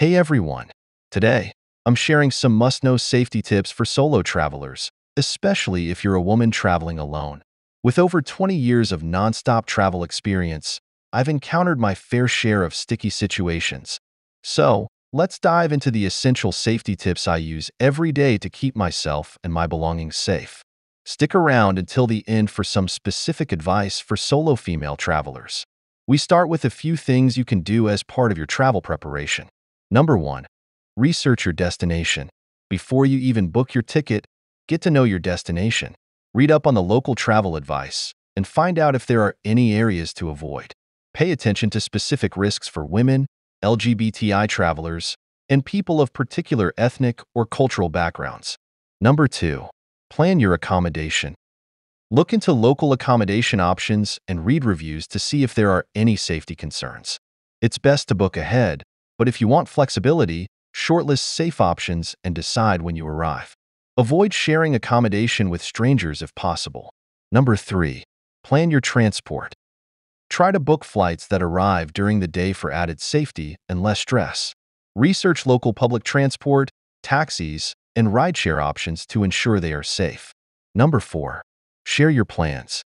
Hey everyone! Today, I'm sharing some must-know safety tips for solo travelers, especially if you're a woman traveling alone. With over 20 years of non-stop travel experience, I've encountered my fair share of sticky situations. So, let's dive into the essential safety tips I use every day to keep myself and my belongings safe. Stick around until the end for some specific advice for solo female travelers. We start with a few things you can do as part of your travel preparation. Number 1. Research your destination. Before you even book your ticket, get to know your destination. Read up on the local travel advice and find out if there are any areas to avoid. Pay attention to specific risks for women, LGBTI travelers, and people of particular ethnic or cultural backgrounds. Number 2. Plan your accommodation. Look into local accommodation options and read reviews to see if there are any safety concerns. It's best to book ahead, but if you want flexibility, shortlist safe options and decide when you arrive. Avoid sharing accommodation with strangers if possible. Number 3. Plan your transport. Try to book flights that arrive during the day for added safety and less stress. Research local public transport, taxis, and rideshare options to ensure they are safe. Number 4. Share your plans.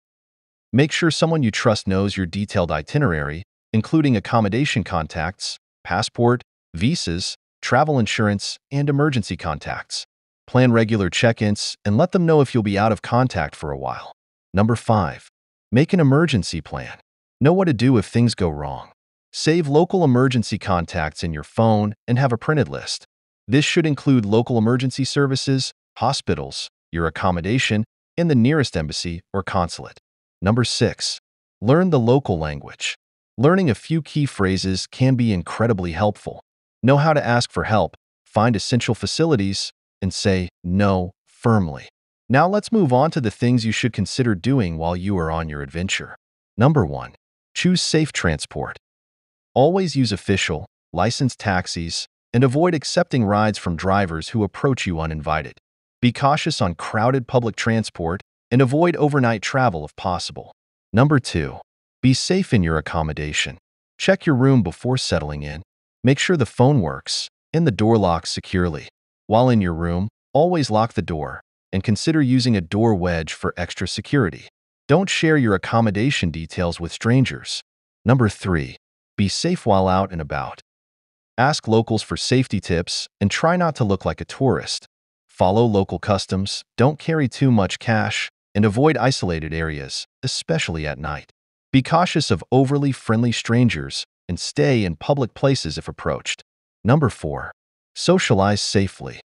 Make sure someone you trust knows your detailed itinerary, including accommodation contacts, passport, visas, travel insurance, and emergency contacts. Plan regular check-ins and let them know if you'll be out of contact for a while. Number 5. Make an emergency plan. Know what to do if things go wrong. Save local emergency contacts in your phone and have a printed list. This should include local emergency services, hospitals, your accommodation, and the nearest embassy or consulate. Number 6. Learn the local language. Learning a few key phrases can be incredibly helpful. Know how to ask for help, find essential facilities, and say no firmly. Now let's move on to the things you should consider doing while you are on your adventure. Number 1. Choose safe transport. Always use official, licensed taxis and avoid accepting rides from drivers who approach you uninvited. Be cautious on crowded public transport and avoid overnight travel if possible. Number 2. Be safe in your accommodation. Check your room before settling in. Make sure the phone works and the door locks securely. While in your room, always lock the door and consider using a door wedge for extra security. Don't share your accommodation details with strangers. Number 3. Be safe while out and about. Ask locals for safety tips and try not to look like a tourist. Follow local customs, don't carry too much cash, and avoid isolated areas, especially at night. Be cautious of overly friendly strangers and stay in public places if approached. Number 4. Socialize safely.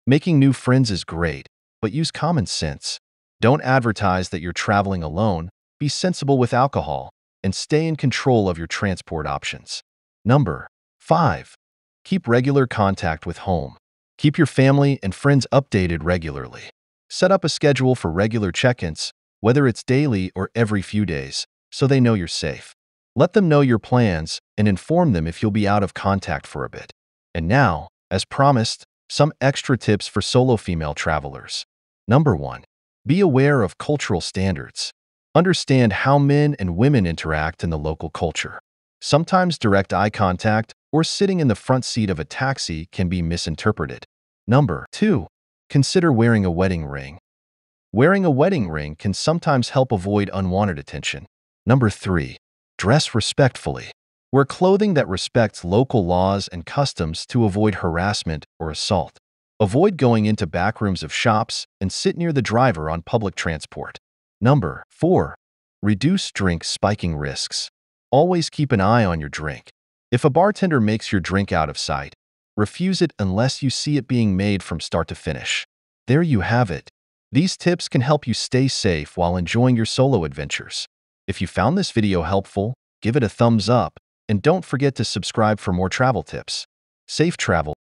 Making new friends is great, but use common sense. Don't advertise that you're traveling alone, be sensible with alcohol, and stay in control of your transport options. Number 5. Keep regular contact with home. Keep your family and friends updated regularly. Set up a schedule for regular check-ins, whether it's daily or every few days, so they know you're safe. Let them know your plans and inform them if you'll be out of contact for a bit. And now, as promised, some extra tips for solo female travelers. Number 1. Be aware of cultural standards. Understand how men and women interact in the local culture. Sometimes direct eye contact or sitting in the front seat of a taxi can be misinterpreted. Number 2. Consider wearing a wedding ring. Wearing a wedding ring can sometimes help avoid unwanted attention. Number 3. Dress respectfully. Wear clothing that respects local laws and customs to avoid harassment or assault. Avoid going into back rooms of shops and sit near the driver on public transport. Number 4. Reduce drink spiking risks. Always keep an eye on your drink. If a bartender makes your drink out of sight, refuse it unless you see it being made from start to finish. There you have it. These tips can help you stay safe while enjoying your solo adventures. If you found this video helpful, give it a thumbs up and don't forget to subscribe for more travel tips. Safe travel.